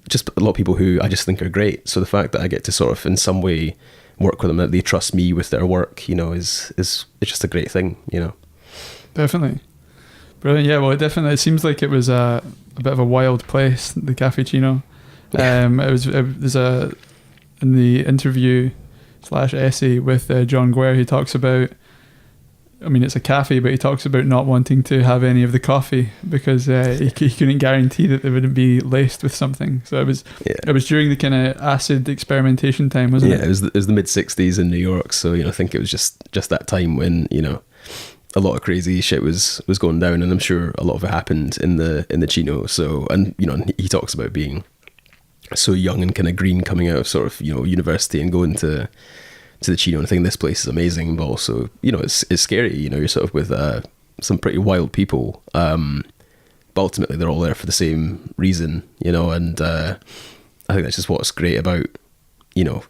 just a lot of people who I just think are great. So the fact that I get to sort of in some way work with them, that they trust me with their work, you know, is it's just a great thing, you know. Definitely. Brilliant. Yeah, well, it seems like it was a bit of a wild place, the Caffe Cino. In the interview / essay with John Guare, he talks about, I mean, it's a cafe, but he talks about not wanting to have any of the coffee because he couldn't guarantee that they wouldn't be laced with something. So it was during the kind of acid experimentation time, wasn't it? Yeah, it was the mid-60s in New York. So, you know, I think it was just that time when, you know, a lot of crazy shit was going down, and I'm sure a lot of it happened in the Cino. So, and you know, and he talks about being so young and kind of green coming out of sort of, you know, university and going to the Cino, and I think this place is amazing, but also, you know, it's scary. You know, you're sort of with some pretty wild people, but ultimately they're all there for the same reason, you know, and I think that's just what's great about, you know,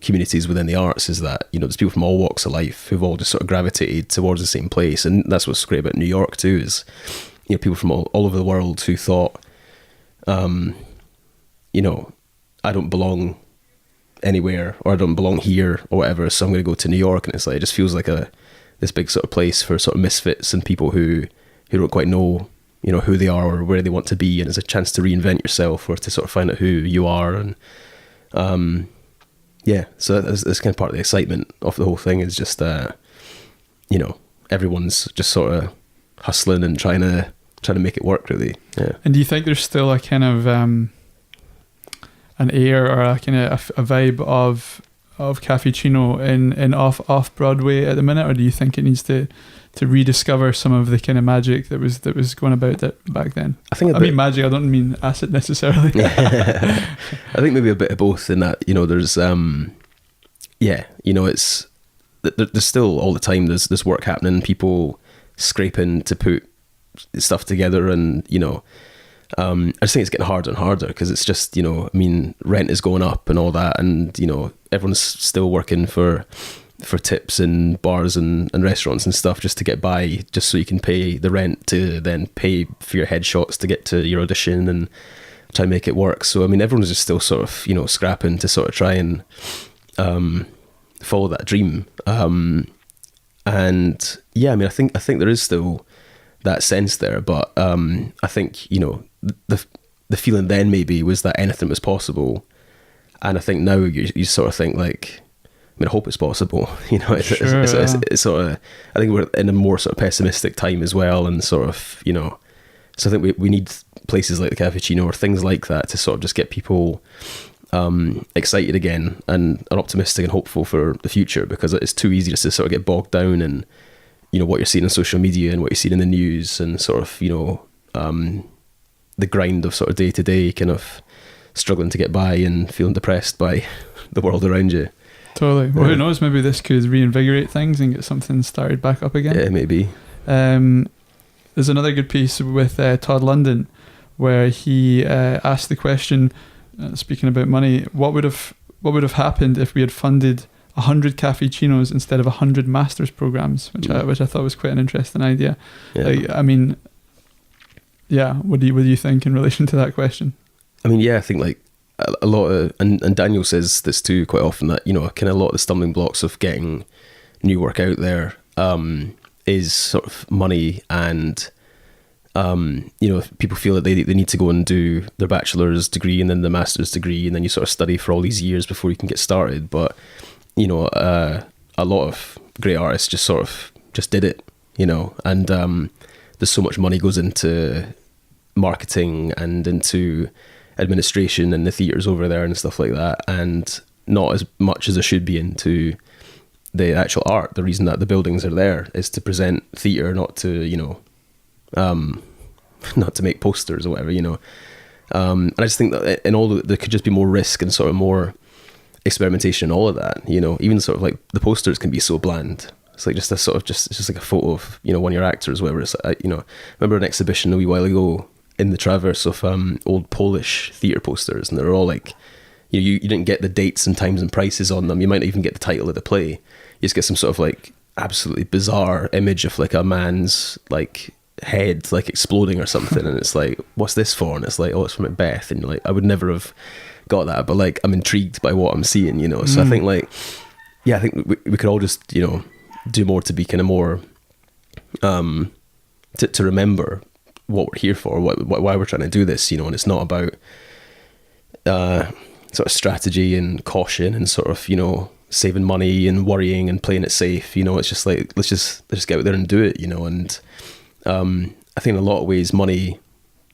communities within the arts, is that, you know, there's people from all walks of life who've all just sort of gravitated towards the same place. And that's what's great about New York too, is, you know, people from all over the world who thought, you know, I don't belong anywhere, or I don't belong here or whatever, so I'm going to go to New York. And it's like, it just feels like this big sort of place for sort of misfits and people who don't quite know, you know, who they are or where they want to be, and it's a chance to reinvent yourself or to sort of find out who you are. And yeah, so that's kind of part of the excitement of the whole thing, is just you know, everyone's just sort of hustling and trying to make it work, really. Yeah. And do you think there's still a kind of an air or a kind of a vibe of Caffe Cino in off Broadway at the minute, or do you think it needs to rediscover some of the kind of magic that was going about that back then? I mean magic, I don't mean acid necessarily. I think maybe a bit of both, in that, you know, there's yeah, you know, it's there's still all the time there's work happening, people scraping to put stuff together, and, you know, I just think it's getting harder and harder, because it's just, you know, I mean, rent is going up and all that, and, you know, everyone's still working for tips in bars and restaurants and stuff just to get by, just so you can pay the rent to then pay for your headshots to get to your audition and try and make it work. So, I mean, everyone's just still sort of, you know, scrapping to sort of try and follow that dream. And yeah, I mean, I think there is still that sense there, but I think, you know, the feeling then maybe was that anything was possible, and I think now you sort of think like, I mean, I hope it's possible, you know. It's sort of, I think we're in a more sort of pessimistic time as well, and sort of, you know, so I think we need places like the Caffe Cino or things like that to sort of just get people excited again and optimistic and hopeful for the future, because it's too easy just to sort of get bogged down in, you know, what you're seeing on social media and what you're seeing in the news, and sort of, you know, the grind of sort of day to day kind of struggling to get by and feeling depressed by the world around you. Totally. Well, who knows? Maybe this could reinvigorate things and get something started back up again. Yeah, maybe. There's another good piece with Todd London where he asked the question, speaking about money, what would have happened if we had funded 100 Caffe Cinos instead of 100 masters programs, which I thought was quite an interesting idea. Yeah. Like, I mean, yeah. What do you think in relation to that question? I mean, yeah, I think like a lot of, and Daniel says this too quite often, that, you know, kind of a lot of the stumbling blocks of getting new work out there is sort of money, and you know, people feel that they need to go and do their bachelor's degree and then the master's degree, and then you sort of study for all these years before you can get started. But, you know, a lot of great artists just did it, you know, and there's so much money goes into marketing and into administration and the theatres over there and stuff like that, and not as much as there should be into the actual art. The reason that the buildings are there is to present theatre, not to, you know, not to make posters or whatever, you know. And I just think that in all there could just be more risk and sort of more experimentation and all of that, you know. Even sort of like the posters can be so bland. It's like just a sort of it's just like a photo of, you know, one of your actors, whatever. It's you know, I remember an exhibition a wee while ago in the Traverse of old Polish theatre posters, and they're all like, you didn't get the dates and times and prices on them. You might not even get the title of the play. You just get some sort of like absolutely bizarre image of like a man's like head like exploding or something, and it's like, what's this for? And it's like, oh, it's from Macbeth, and you're like, I would never have got that, but like I'm intrigued by what I'm seeing, you know. So I think like, yeah, I think we could all just, you know, do more to be kind of more to remember what we're here for, why we're trying to do this, you know. And it's not about sort of strategy and caution and sort of, you know, saving money and worrying and playing it safe, you know. It's just like, let's just get out there and do it, you know. And I think in a lot of ways money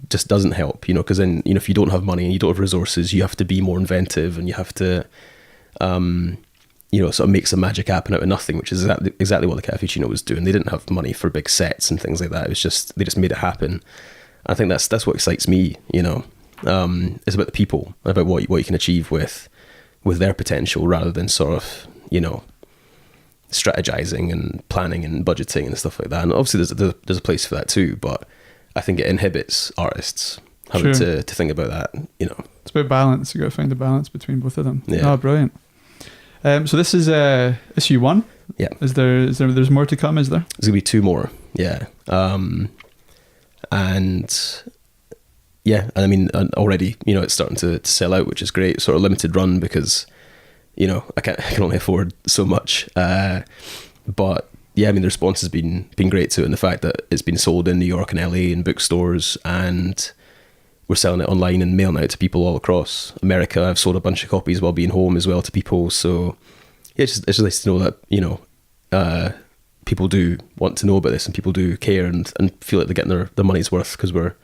just doesn't help, you know, because then, you know, if you don't have money and you don't have resources, you have to be more inventive, and you have to sort of make some magic happen out of nothing, which is exactly what the Caffe Cino was doing. They didn't have money for big sets and things like that. It was just, they just made it happen. I think that's what excites me, it's about the people, about what you can achieve with their potential, rather than sort of, strategizing and planning and budgeting and stuff like that. And obviously there's a place for that too, but I think it inhibits artists having to think about that, It's about balance. You got to find the balance between both of them. Yeah. Oh, brilliant. So this is issue 1. Yeah. There's more to come, is there? There's gonna be 2 more. Yeah. And I mean, already, it's starting to sell out, which is great. Sort of limited run because, I can only afford so much. But yeah, I mean, the response has been great to it, and the fact that it's been sold in New York and LA in bookstores, and we're selling it online and mailing it out to people all across America. I've sold a bunch of copies while being home as well to people. So yeah, it's just nice to know that, people do want to know about this, and people do care and feel like they're getting their money's worth, because we're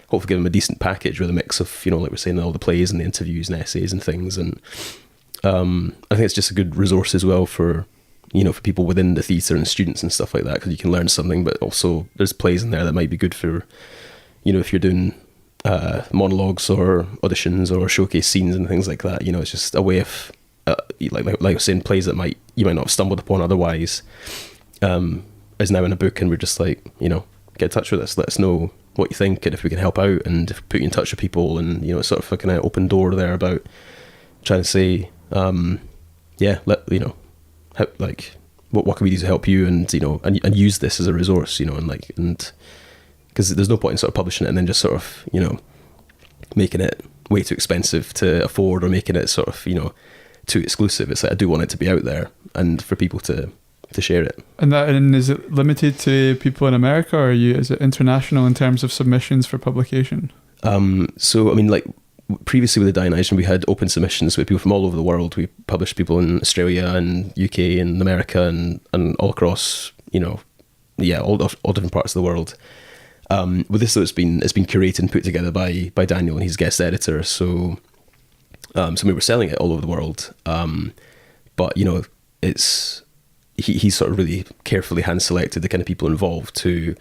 hopefully giving them a decent package with a mix of, like we're saying, all the plays and the interviews and essays and things. And I think it's just a good resource as well for, for people within the theatre and students and stuff like that, because you can learn something, but also there's plays in there that might be good for, if you're doing monologues or auditions or showcase scenes and things like that. It's just a way of, like I was saying, plays that you might not have stumbled upon otherwise, is now in a book, and we're just like, get in touch with us, let us know what you think, and if we can help out, and if we put you in touch with people, and it's sort of like an open door there about trying to say, how, like, what can we do to help you, and and use this as a resource, and because there's no point in sort of publishing it and then just sort of making it way too expensive to afford, or making it sort of too exclusive. It's like, I do want it to be out there and for people to share it. And is it limited to people in America, or is it international in terms of submissions for publication? So I mean, like, previously with the Dionysian, we had open submissions with people from all over the world. We published people in Australia and UK and America and all across, all different parts of the world. With this, though, it's been curated and put together by Daniel, and he's guest editor. So we were selling it all over the world. But it's he sort of really carefully hand selected the kind of people involved to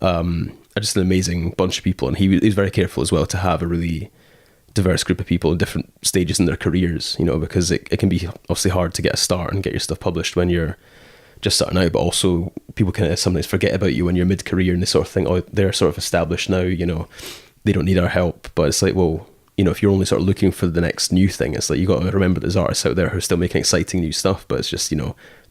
just an amazing bunch of people, and he's very careful as well to have a really diverse group of people in different stages in their careers. Because it can be obviously hard to get a start and get your stuff published when you're just starting out, but also people can sometimes forget about you when you're mid-career, and they sort of think, oh, they're sort of established now, they don't need our help. But it's like, well, if you're only sort of looking for the next new thing, it's like, you got to remember there's artists out there who are still making exciting new stuff, but it's just,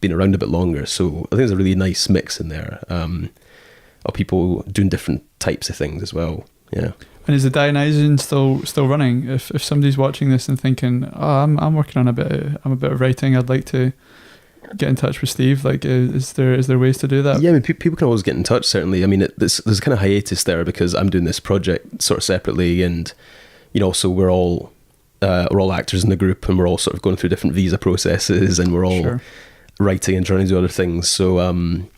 been around a bit longer. So I think there's a really nice mix in there of people doing different types of things as well. Yeah. And is the Dionysian still running? If somebody's watching this and thinking, oh, I'm working on a bit of writing, I'd like to get in touch with Steve, like, is there ways to do that? Yeah, I mean, people can always get in touch, certainly. I mean, there's kind of hiatus there because I'm doing this project sort of separately, and so we're all actors in the group, and we're all sort of going through different visa processes, and we're all writing and trying to do other things. So I mean,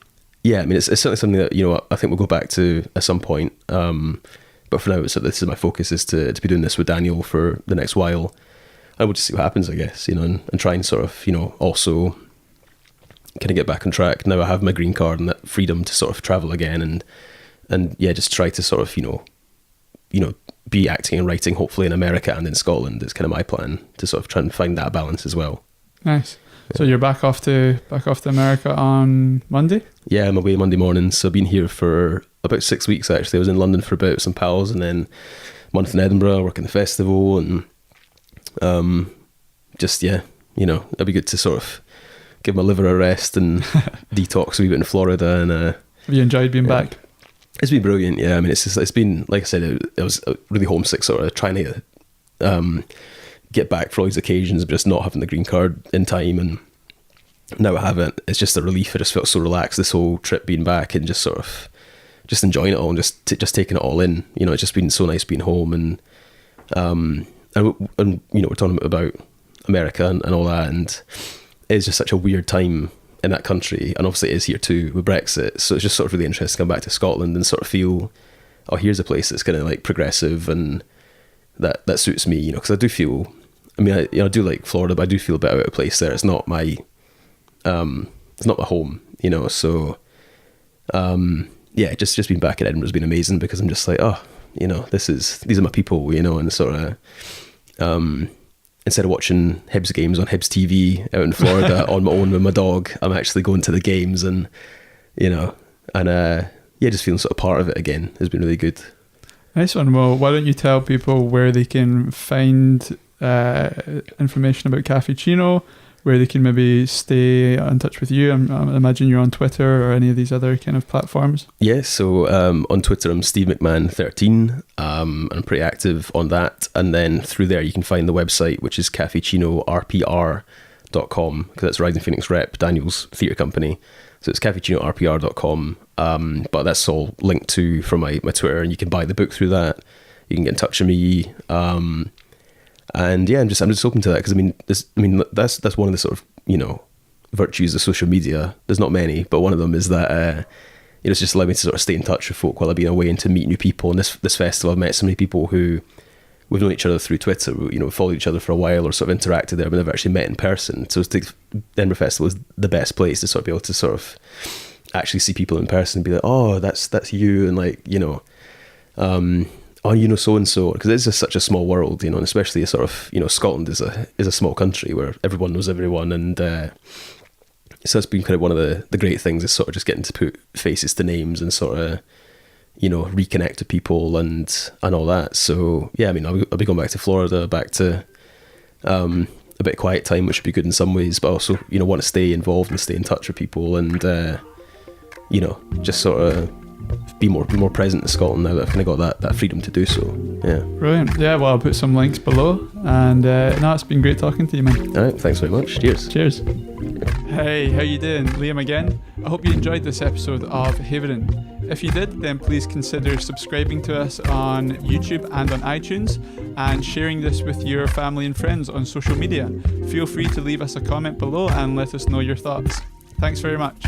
it's certainly something that I think we'll go back to at some point, but for now, so this is my focus, is to be doing this with Daniel for the next while, and we'll just see what happens, I guess, and try and sort of also kind of get back on track. Now I have my green card and that freedom to sort of travel again, and just try to sort of be acting and writing hopefully in America and in Scotland. Is kind of my plan, to sort of try and find that balance as well. Nice. Yeah. So you're back off to America on Monday? Yeah, I'm away Monday morning. So I've been here for about 6 weeks actually. I was in London for a bit with some pals, and then a month in Edinburgh working the festival, and it'd be good to sort of give my liver a rest and detox a wee bit in Florida. And have you enjoyed being back? It's been brilliant. Yeah, I mean, it's been, like I said, it was really homesick, sort of trying to get back for all these occasions, but just not having the green card in time. And now I have it. It's just a relief. I just felt so relaxed this whole trip being back, and just sort of just enjoying it all, and just taking it all in. It's just been so nice being home, and we're talking about America and all that, and it's just such a weird time in that country, and obviously it is here too with Brexit. So it's just sort of really interesting to come back to Scotland and sort of feel, oh, here's a place that's kind of like progressive, and that suits me, because I do feel I mean, I do like Florida, but I do feel a bit out of place there. It's not my home, so just being back in Edinburgh has been amazing, because I'm just like, these are my people, and sort of instead of watching Hibs games on Hibs TV out in Florida on my own with my dog, I'm actually going to the games, and just feeling sort of part of it again has been really good. Nice one. Well, why don't you tell people where they can find information about Caffe Cino, where they can maybe stay in touch with you? I imagine you're on Twitter or any of these other kind of platforms. Yeah, so on Twitter I'm Steve McMahon 13. I'm pretty active on that, and then through there you can find the website, which is caffecinorpr.com, because that's Rising Phoenix Rep, Daniel's theatre company. So it's caffecinorpr.com, but that's all linked to from my Twitter, and you can buy the book through that. You can get in touch with me. And yeah, I'm just open to that, because that's one of the sort of virtues of social media. There's not many, but one of them is that it's just allowed me to sort of stay in touch with folk while I've been away, and to meet new people. And this festival, I've met so many people who we've known each other through Twitter. We've followed each other for a while, or sort of interacted there, but never actually met in person. So the Edinburgh Festival is the best place to sort of be able to sort of actually see people in person and be like, oh, that's you, and like oh, so and so, because it's just such a small world, and especially a sort of Scotland is a small country where everyone knows everyone, and so it's been kind of one of the great things, is sort of just getting to put faces to names and sort of reconnect with people and all that. So yeah, I'll be going back to Florida, back to a bit of quiet time, which would be good in some ways, but also want to stay involved and stay in touch with people, and just sort of be more present in Scotland now that I've kind of got that freedom to do so. Yeah. Brilliant. Yeah, well, I'll put some links below, and it's been great talking to you, man. All right, thanks very much. Cheers. Hey, how you doing? Liam again. I hope you enjoyed this episode of Haverin. If you did, then please consider subscribing to us on YouTube and on iTunes, and sharing this with your family and friends on social media. Feel free to leave us a comment below and let us know your thoughts. Thanks very much.